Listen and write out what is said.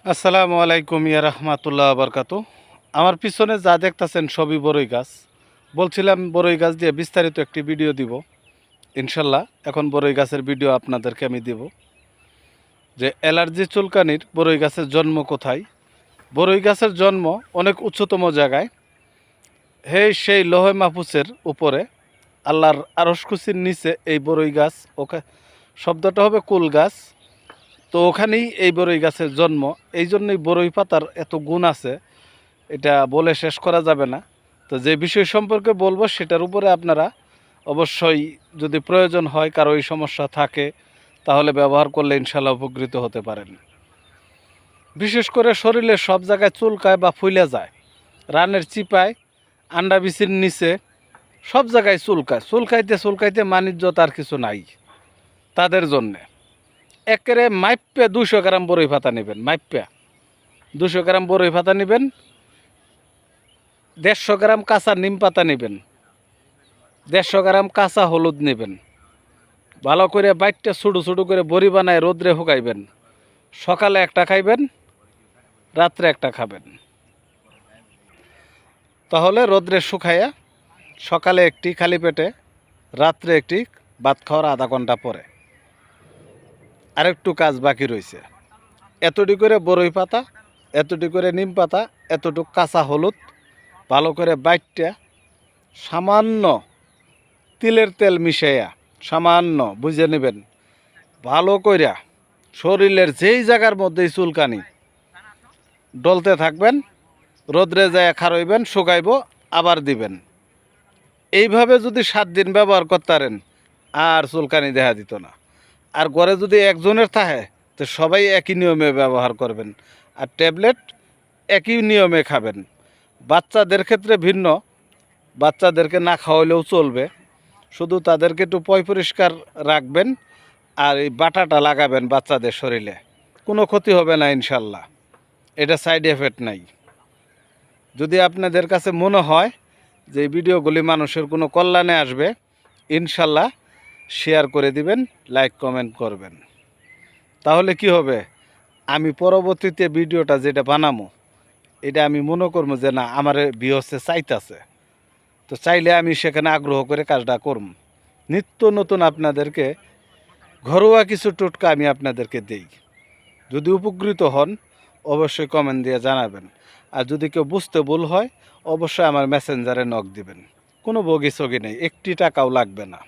আসসালামু আলাইকুম ইয়া রাহমাতুল্লাহ বারকাতু। আমার পিছনে যা দেখতেছেন সবই বড়ই গাছ। বলছিলাম বড়ই গাছ দিয়ে বিস্তারিত একটি ভিডিও দিব ইনশাল্লাহ। এখন বড়ই গাছের ভিডিও আপনাদেরকে আমি দিব যে অ্যালার্জি চুলকানির বড়ই গাছের জন্ম কোথায়। বড়ই গাছের জন্ম অনেক উচ্চতম জায়গায়, সেই লোহে মাহফুজের উপরে আল্লাহর আরশকুসির নিচে এই বড়ই গাছ। ওকে শব্দটা হবে কুল গাছ। তো ওখানেই এই বড়ই গাছের জন্ম। এই জন্যই বড়ই পাতার এত গুণ আছে, এটা বলে শেষ করা যাবে না। তো যে বিষয় সম্পর্কে বলবো সেটার উপরে আপনারা অবশ্যই, যদি প্রয়োজন হয় কারো এই সমস্যা থাকে, তাহলে ব্যবহার করলে ইনশাল্লাহ উপকৃত হতে পারেন। বিশেষ করে শরীরের সব জায়গায় চুলকায় বা ফুলে যায়, রানের চিপায়, আন্ডা বিচির নিচে, সব জায়গায় চুলকায়। চুলকাইতে মানিজ্যত আর কিছু নাই তাদের জন্যে। একেবারে মাইপে 200 গ্রাম বড়ই পাতা নেবেন, মাইপে 200 গ্রাম বড়ই পাতা নেবেন, 150 গ্রাম কাঁচা নিম পাতা নেবেন, 150 গ্রাম কাঁচা হলুদ নেবেন। ভালো করে বাইটটা ছোটো ছোটো করে বড়ি বানায় রোদ্রে শুকাইবেন। সকালে একটা খাইবেন, রাত্রে একটা খাবেন। তাহলে রোদ্রে শুকাইয়া সকালে একটি খালি পেটে, রাত্রে একটি, ভাত খাওয়ার আধা ঘন্টা পরে। আরেকটু কাজ বাকি রয়েছে। এতটি করে বড়ই পাতা, এতটি করে নিম পাতা, এতটুকু কাঁচা হলুদ ভালো করে বাইটটা সামান্য তিলের তেল মিশাইয়া, সামান্য বুঝে নেবেন, ভালো কইরা শরীরের যেই জায়গার মধ্যেই চুলকানি ডলতে থাকবেন, রোদ্রে যায় খারইবেন, শুকাইব, আবার দিবেন। এইভাবে যদি 7 দিন ব্যবহার করতে পারেন, আর চুলকানি দেখা দিত না। আর ঘরে যদি একজনের থাকে, তো সবাই একই নিয়মে ব্যবহার করবেন। আর ট্যাবলেট একই নিয়মে খাবেন। বাচ্চাদের ক্ষেত্রে ভিন্ন, বাচ্চাদেরকে না খাওয়াইলেও চলবে, শুধু তাদেরকে একটু পরিষ্কার রাখবেন। আর এই বাটাটা লাগাবেন বাচ্চাদের শরীরে, কোনো ক্ষতি হবে না ইনশাল্লাহ। এটা সাইড এফেক্ট নাই। যদি আপনাদের কাছে মনে হয় যে এই ভিডিওগুলি মানুষের কোনো কল্যাণে আসবে, ইনশাল্লাহ শেয়ার করে দিবেন, লাইক কমেন্ট করবেন। তাহলে কি হবে, আমি পরবর্তীতে ভিডিওটা যেটা বানাবো, এটা আমি মনে করবো যে না, আমার ভিউয়ার্সে চাইতেছে, তো চাইলে আমি সেখানে আগ্রহ করে কাজটা করব। নিত্য নতুন আপনাদেরকে ঘরোয়া কিছু টোটকা আমি আপনাদেরকে দেই। যদি উপকৃত হন অবশ্যই কমেন্ট দিয়ে জানাবেন। আর যদি কেউ বুঝতে ভুল হয়, অবশ্যই আমার মেসেঞ্জারে নক দিবেন। কোনো বগি সগি নেই, 1 টাকাও লাগবে না।